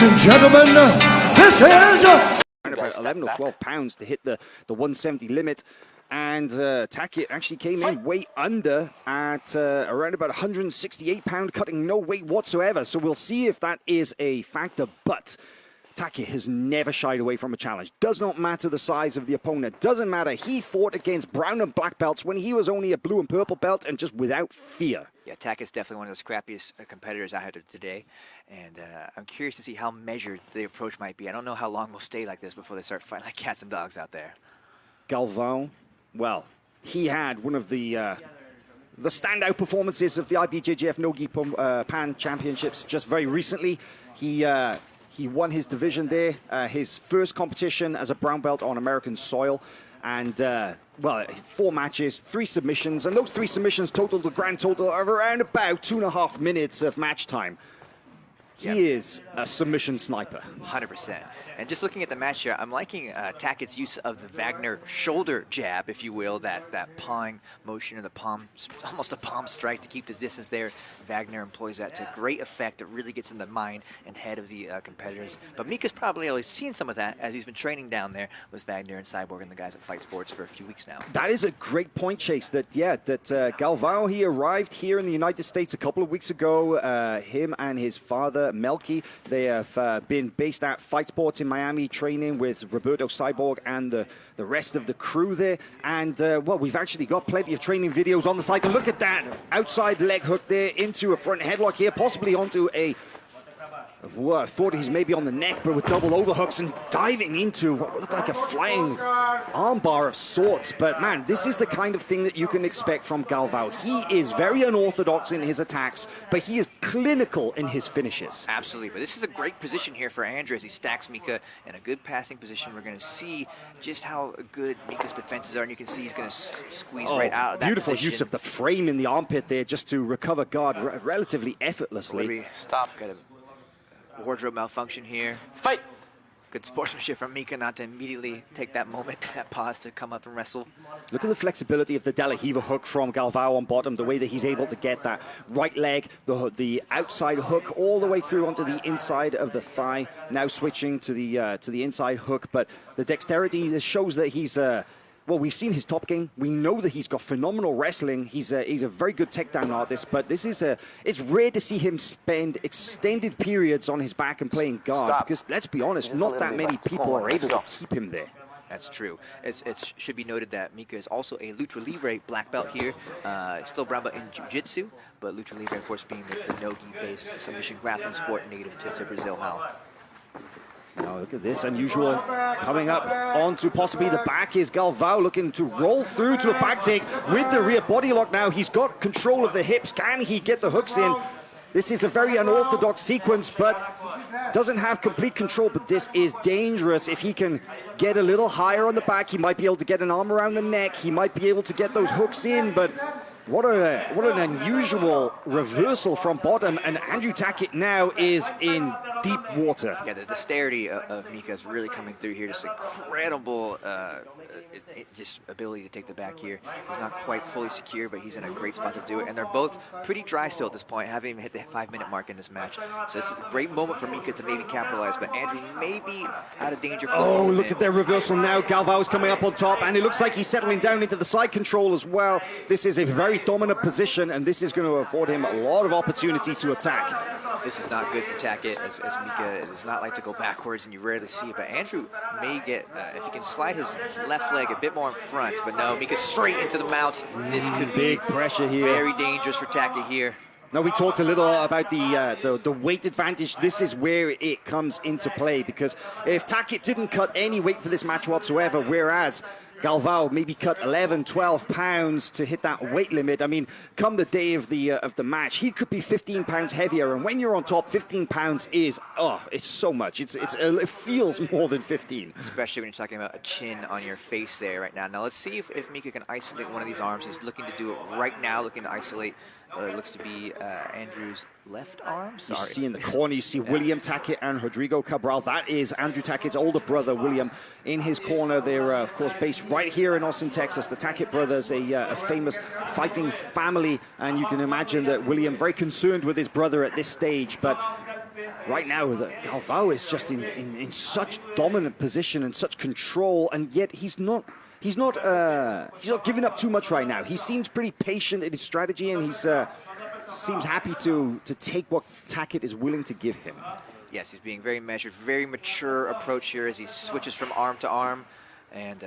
Ladies and gentlemen, this is about 11 or 12 pounds to hit the 170 limit, and Tackett actually came in way under at around about 168 pound, cutting no weight whatsoever. So we'll see if that is a factor, but Tackett has never shied away from a challenge. Does not matter the size of the opponent. Doesn't matter. He fought against brown and black belts when he was only a blue and purple belt, and just without fear. Yeah, Tackett's definitely one of the scrappiest competitors I had today, and I'm curious to see how measured the approach might be. I don't know how long we'll stay like this before they start fighting like cats and dogs out there. Galvão, well, he had one of the standout performances of the IBJJF Nogi Pan Championships just very recently. He won his division there, his first competition as a brown belt on American soil. And, well, 4 matches, 3 submissions, and those 3 submissions totaled a grand total of around about 2.5 minutes of match time. He is a submission sniper. 100%. And just looking at the match here, I'm liking Tackett's use of the Wagner shoulder jab, if you will, that pawing motion or the palm, almost a palm strike to keep the distance there. Wagner employs that to great effect. It really gets in the mind and head of the competitors. But Mika's probably always seen some of that as he's been training down there with Wagner and Cyborg and the guys at Fight Sports for a few weeks now. That is a great point, Chase, that Galvão, he arrived here in the United States a couple of weeks ago. Him and his father, Melky, they have been based at Fight Sports in Miami, training with Roberto Cyborg and the rest of the crew there. And, well, we've actually got plenty of training videos on the site. And look at that outside leg hook there into a front headlock here, possibly onto a... Well, I thought he's maybe on the neck, but with double overhooks and diving into what looked like a flying armbar of sorts. But, man, this is the kind of thing that you can expect from Galvão. He is very unorthodox in his attacks, but he is clinical in his finishes. Absolutely. But this is a great position here for Andrew as he stacks Mika in a good passing position. We're going to see just how good Mika's defenses are, and you can see he's going to squeeze right out of that beautiful position. Use of the frame in the armpit there just to recover guard relatively effortlessly. Stop. Got a wardrobe malfunction here. Fight! Good sportsmanship from Mika not to immediately take that moment, that pause to come up and wrestle. Look at the flexibility of the De La Riva hook from Galvão on bottom, the way that he's able to get that right leg, the outside hook all the way through onto the inside of the thigh, now switching to the inside hook. But the dexterity shows that he's... well, we've seen his top game. We know that he's got phenomenal wrestling. He's a very good takedown artist, but this is it's rare to see him spend extended periods on his back and playing guard. Because let's be honest, not that many people are able to keep him there. That's true. It should be noted that Mika is also a Luta Livre black belt here. Still brown belt in Jiu-Jitsu, but Luta Livre, of course, being the Nogi-based submission grappling sport native to Brazil now. Now look at this, unusual coming up onto possibly the back is Galvão looking to roll through to a back take with the rear body lock now. He's got control of the hips. Can he get the hooks in? This is a very unorthodox sequence, but doesn't have complete control, but this is dangerous. If he can get a little higher on the back, he might be able to get an arm around the neck. He might be able to get those hooks in, but what an unusual reversal from bottom, and Andrew Tackett now is in deep water. Yeah, the dexterity of Mika is really coming through here. Just incredible just ability to take the back here. He's not quite fully secure, but he's in a great spot to do it. And they're both pretty dry still at this point, haven't even hit the 5-minute mark in this match. So this is a great moment for Mika to maybe capitalize, but Andrew may be out of danger. Oh, look at their reversal now. Galvão is coming up on top, and it looks like he's settling down into the side control as well. This is a very dominant position, and this is going to afford him a lot of opportunity to attack. This is not good for Tackett, as Mika does not like to go backwards, and you rarely see it. But Andrew may get, if he can slide his left leg a bit more in front, but no, Mika straight into the mount. This could be big pressure here. Very dangerous for Tackett here. Now, we talked a little about the weight advantage. This is where it comes into play, because if Tackett didn't cut any weight for this match whatsoever, whereas Galvão maybe cut 11, 12 pounds to hit that weight limit. I mean, come the day of the match, he could be 15 pounds heavier. And when you're on top, 15 pounds is, it's so much. It feels more than 15. Especially when you're talking about a chin on your face there right now. Now, let's see if Mika can isolate one of these arms. He's looking to do it right now, looking to isolate. It looks to be Andrew's left arm. You see in the corner, you see William Tackett and Rodrigo Cabral. That is Andrew Tackett's older brother, William, in his corner. They're, of course, based right here in Austin, Texas. The Tackett brothers, a famous fighting family, and you can imagine that William very concerned with his brother at this stage. But right now, Galvao is just in such dominant position and such control, and yet he's not giving up too much right now. He seems pretty patient in his strategy, and he's seems happy to take what Tackett is willing to give him. Yes, he's being very measured, very mature approach here as he switches from arm to arm. And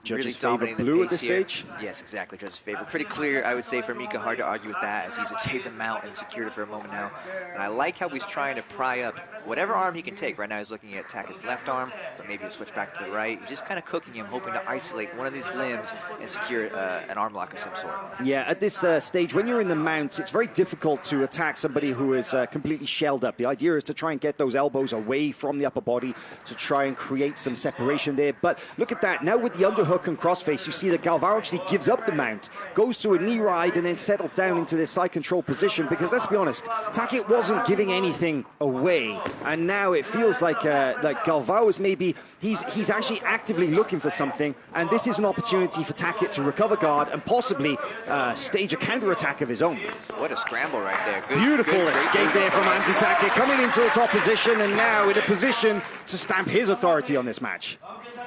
really dominating blue the at this here. stage? Yes, exactly, judge's favor. Pretty clear, I would say, for Mika. Hard to argue with that, as he's achieved the mount and secured it for a moment now. And I like how he's trying to pry up whatever arm he can take. Right now he's looking at Tackett's left arm, but maybe he'll switch back to the right. He's just kind of cooking him, hoping to isolate one of these limbs and secure an arm lock of some sort. Yeah, at this stage, when you're in the mount, it's very difficult to attack somebody who is completely shelled up. The idea is to try and get those elbows away from the upper body to try and create some separation there. But look at that. Now with the underhook and crossface, you see that Galvao actually gives up the mount, goes to a knee ride, and then settles down into this side control position, because let's be honest, Tackett wasn't giving anything away, and now it feels like Galvao is maybe, he's actually actively looking for something, and this is an opportunity for Tackett to recover guard and possibly stage a counter-attack of his own. What a scramble right there. Beautiful escape there from Andrew Tackett, coming into the top position, and now in a position to stamp his authority on this match.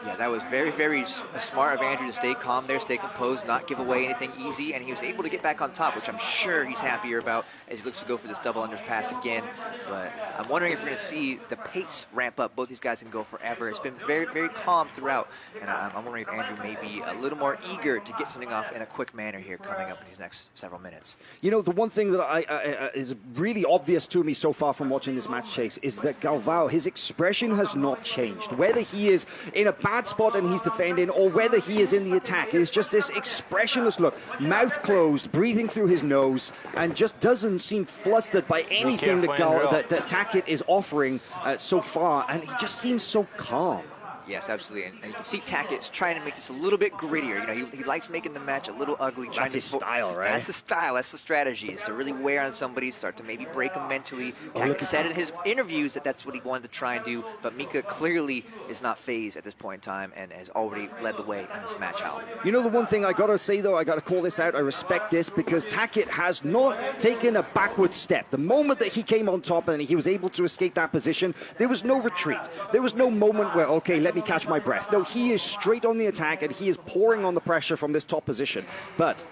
Yeah, that was very, very smart of Andrew to stay calm there, stay composed, not give away anything easy, and he was able to get back on top, which I'm sure he's happier about as he looks to go for this double under pass again. But I'm wondering if we're going to see the pace ramp up. Both these guys can go forever. It's been very, very calm throughout, and I'm wondering if Andrew may be a little more eager to get something off in a quick manner here coming up in these next several minutes. You know, the one thing that is really obvious to me so far from watching this match, Chase, is that Galvao, his expression has not changed. Whether he is in a bad spot and he's defending, or whether he is in the attack, it is just this expressionless look, mouth closed, breathing through his nose, and just doesn't seem flustered by anything that Tackett is offering so far, and he just seems so calm. Yes, absolutely, and you can see Tackett's trying to make this a little bit grittier. You know, he likes making the match a little ugly. That's his style, right? That's the style. That's the strategy, is to really wear on somebody, start to maybe break them mentally. Tackett said in his interviews that that's what he wanted to try and do, but Mika clearly is not phased at this point in time and has already led the way in this match out. You know, the one thing I gotta say though, I gotta call this out. I respect this because Tackett has not taken a backward step. The moment that he came on top and he was able to escape that position, there was no retreat. There was no moment where, okay, let me catch my breath. No, he is straight on the attack and he is pouring on the pressure from this top position. But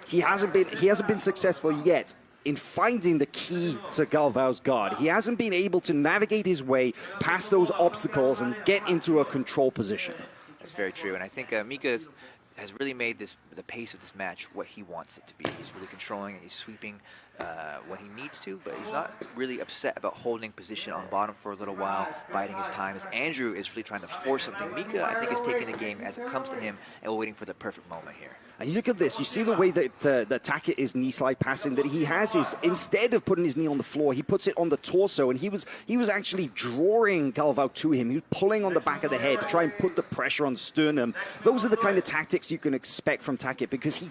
he hasn't been successful yet in finding the key to Galvao's guard. He hasn't been able to navigate his way past those obstacles and get into a control position. That's very true, and I think Mika has really made the pace of this match what he wants it to be. He's really controlling and he's sweeping when he needs to, but he's not really upset about holding position on bottom for a little while, biding his time, as Andrew is really trying to force something. Mika, I think, is taking the game as it comes to him and waiting for the perfect moment here. And you look at this, you see the way that Tackett is knee slide passing, that he has his, instead of putting his knee on the floor, he puts it on the torso, and he was actually drawing Galvao to him. He was pulling on the back of the head to try and put the pressure on the sternum. Those are the kind of tactics you can expect from Tackett, because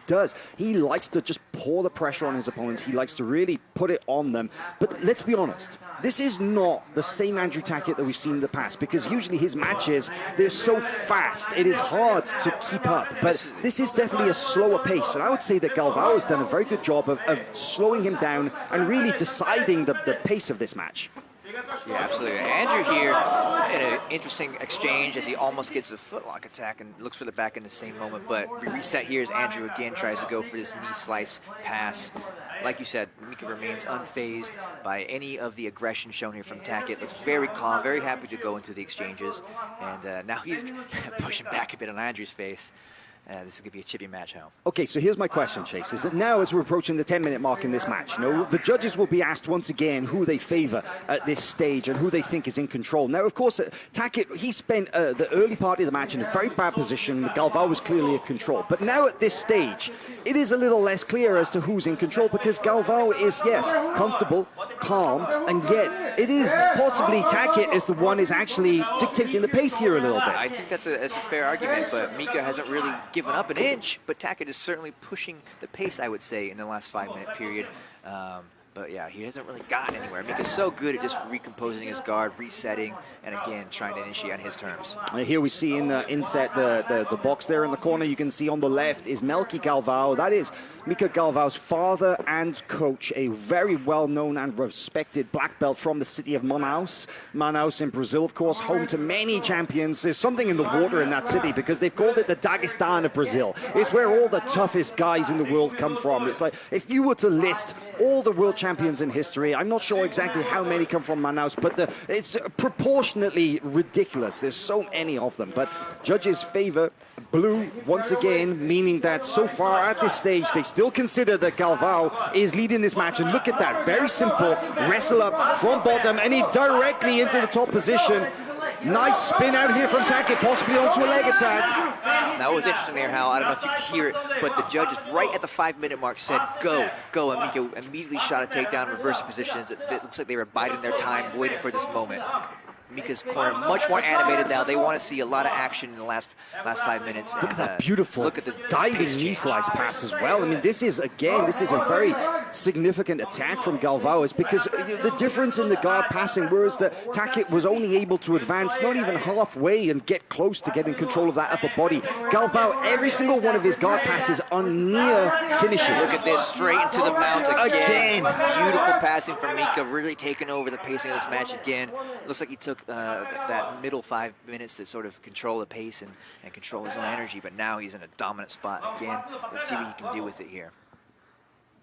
he likes to just pour the pressure on his opponents. He likes to really put it on them. But let's be honest, this is not the same Andrew Tackett that we've seen in the past, because usually his matches, they're so fast, it is hard to keep up. But this is definitely a slower pace, and I would say that Galvao has done a very good job of slowing him down and really deciding the pace of this match. Yeah, absolutely. Andrew here in an interesting exchange as he almost gets a footlock attack and looks for the back in the same moment, but reset here as Andrew again tries to go for this knee slice pass. Like you said, Mika remains unfazed by any of the aggression shown here from Tackett. Looks very calm, very happy to go into the exchanges, and now he's pushing back a bit on Andrew's face. This is going to be a chippy match home. Okay, so here's my question, Chase, is that now as we're approaching the 10-minute mark in this match, the judges will be asked once again who they favor at this stage and who they think is in control. Now, of course, Tackett, he spent the early part of the match in a very bad position. Galvao was clearly in control. But now at this stage, it is a little less clear as to who's in control, because Galvao is, yes, comfortable, calm, and yet it is possibly Tackett is the one is actually dictating the pace here a little bit. I think that's a fair argument, but Mika hasn't really given up an inch, but Tackett is certainly pushing the pace, I would say, in the last 5-minute period. But yeah, he hasn't really gotten anywhere. Mika's so good at just recomposing his guard, resetting, and again, trying to initiate on his terms. Here we see in the inset, the box there in the corner, you can see on the left is Melky Galvao. That is Mika Galvao's father and coach, a very well-known and respected black belt from the city of Manaus. Manaus in Brazil, of course, home to many champions. There's something in the water in that city because they've called it the Dagestan of Brazil. It's where all the toughest guys in the world come from. It's like, if you were to list all the world champions in history, I'm not sure exactly how many come from Manaus, but it's proportionately ridiculous. There's so many of them. But judges favor blue once again, meaning that so far at this stage, they still consider that Galvao is leading this match. And look at that, very simple wrestle up from bottom, and he directly into the top position. Nice spin out here from Tackett, possibly onto a leg attack. That was interesting there, Hal. I don't know if you could hear it, but the judges right at the 5-minute mark said, go, go. And Mika immediately shot a takedown, reverse positions. It looks like they were biding their time, waiting for this moment. Mika's corner much more animated now. They want to see a lot of action in the last 5 minutes. Look at that beautiful look at the diving knee slice pass as well. I mean, this is a very significant attack from Galvao. It's because the difference in the guard passing, whereas the Tackett was only able to advance not even halfway and get close to getting control of that upper body. Galvao, every single one of his guard passes are near finishes. Look at this, straight into the mount again. Beautiful passing from Mika, really taking over the pacing of this match again. Looks like he took that middle 5 minutes to sort of control the pace and control his own energy, but now he's in a dominant spot again. Let's see what he can do with it here.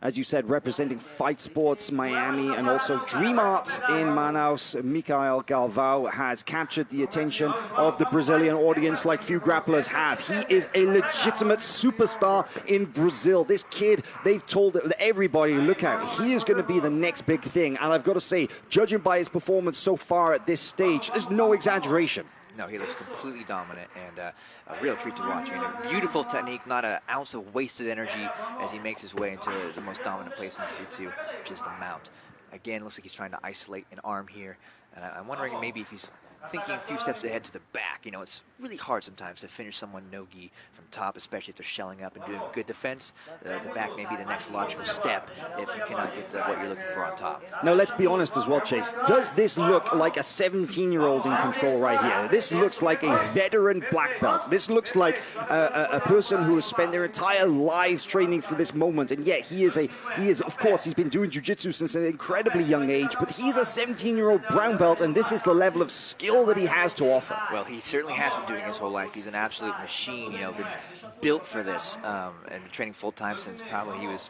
As you said, representing Fight Sports Miami and also Dream Arts in Manaus, Mikael Galvao has captured the attention of the Brazilian audience like few grapplers have. He is a legitimate superstar in Brazil. This kid, they've told everybody, look out, he is going to be the next big thing. And I've got to say, judging by his performance so far at this stage, there's no exaggeration. No, he looks completely dominant and a real treat to watch. I mean, a beautiful technique, not an ounce of wasted energy as he makes his way into the most dominant place in jiu-jitsu, which is the mount. Again, looks like he's trying to isolate an arm here. And I'm wondering maybe if he's thinking a few steps ahead to the back. You know, it's really hard sometimes to finish someone no-gi from top, especially if they're shelling up and doing good defense. The back may be the next logical step if you cannot get what you're looking for on top. Now, let's be honest as well, Chase. Does this look like a 17-year-old in control right here? This looks like a veteran black belt. This looks like a person who has spent their entire lives training for this moment. And yet he is, of course, he's been doing jiu-jitsu since an incredibly young age, but he's a 17-year-old brown belt, and this is the level of skill that he has to offer. Well, he certainly has been doing his whole life. He's an absolute machine, you know, been built for this and been training full-time since probably he was,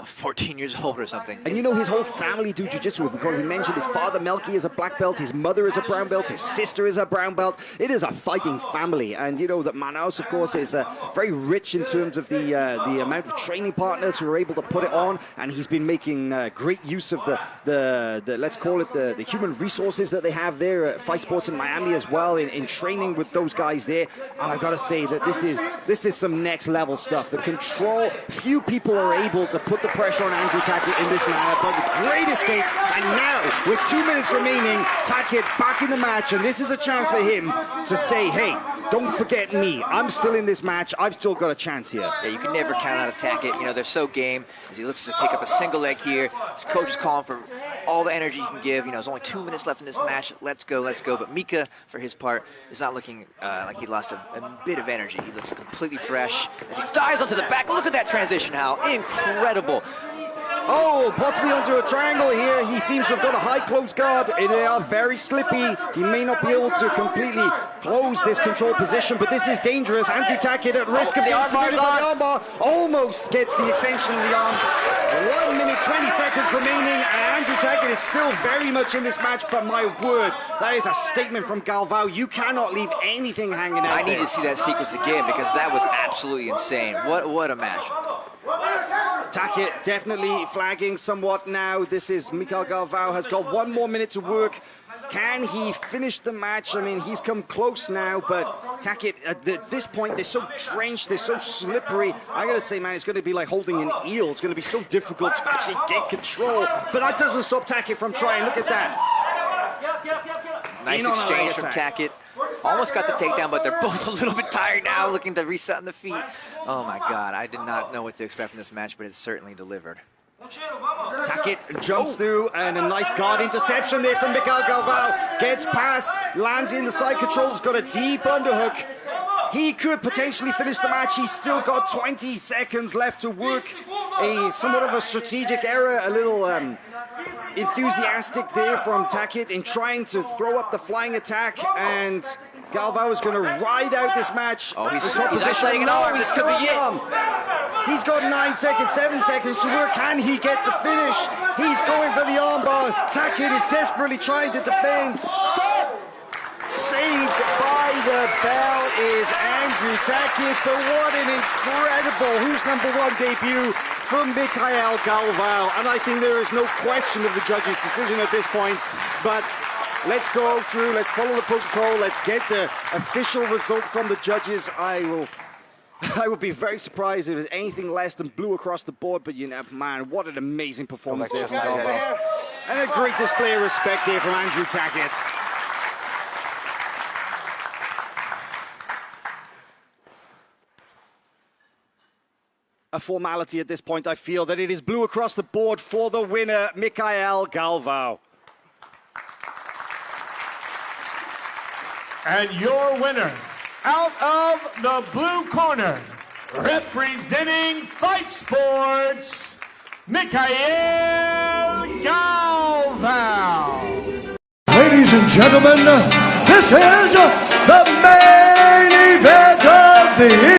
14 years old or something. And his whole family do jiu-jitsu because we mentioned his father, Melky, is a black belt, his mother is a brown belt, his sister is a brown belt. It is a fighting family. And that Manaus, of course, is very rich in terms of the amount of training partners who are able to put it on. And he's been making great use of the let's call it the human resources that they have there at Fight Sports in Miami as well in training with those guys there. And I've got to say that this is some next level stuff. The control, few people are able to put the pressure on Andrew Tackett in this manner, but a great escape. And now, with 2 minutes remaining, Tackett back in the match, and this is a chance for him to say, hey, don't forget me. I'm still in this match. I've still got a chance here. Yeah, you can never count out a Tackett. They're so game as he looks to take up a single leg here. His coach is calling for all the energy he can give. There's only 2 minutes left in this match. Let's go, let's go. But Mika, for his part, is not looking like he lost a bit of energy. He looks completely fresh as he dives onto the back. Look at that transition, Hal. Incredible. Oh, possibly onto a triangle here. He seems to have got a high close guard. They are very slippy. He may not be able to completely close this control position, but this is dangerous. Andrew Tackett at risk of the armbar. Almost gets the extension of the arm. 1 minute, 20 seconds remaining, and Andrew Tackett is still very much in this match, but my word, that is a statement from Galvao. You cannot leave anything hanging out I need to see that sequence again because that was absolutely insane. What a match. Tackett definitely flagging somewhat now. This is Mikael Galvao has got 1 more minute to work. Can he finish the match? I mean, he's come close now, but Tackett, at this point, they're so drenched, they're so slippery. I gotta say, man, it's gonna be like holding an eel. It's gonna be so difficult to actually get control. But that doesn't stop Tackett from trying. Look at that. Nice exchange from Tackett. Almost got the takedown, but they're both a little bit tired now, looking to reset on the feet. Oh my God, I did not know what to expect from this match, but it certainly delivered. Tackett jumps through, and a nice guard interception there from Mikhail Galvao. Gets past, lands in the side controls, got a deep underhook. He could potentially finish the match. He's still got 20 seconds left to work. Somewhat of a strategic error, a little enthusiastic there from Tackett in trying to throw up the flying attack, and Galvao is going to ride out this match. Oh, he's position. laying an arm. This could be it. He's got 9 seconds, 7 seconds to work. Can he get the finish? He's going for the armbar. Tackett is desperately trying to defend. Saved by the bell is Andrew Tackett, but what an incredible Who's Number One debut from Mikhail Galvao. And I think there is no question of the judges' decision at this point, but let's go through, let's follow the protocol, let's get the official result from the judges. I would be very surprised if there's anything less than blue across the board, but you know, man, what an amazing performance there from Galvao. And a great display of respect there from Andrew Tackett. A formality at this point, I feel that it is blue across the board for the winner, Mikhail Galvao. And your winner, out of the blue corner, representing Fight Sports, Mikhail Galvao. Ladies and gentlemen, this is the main event of the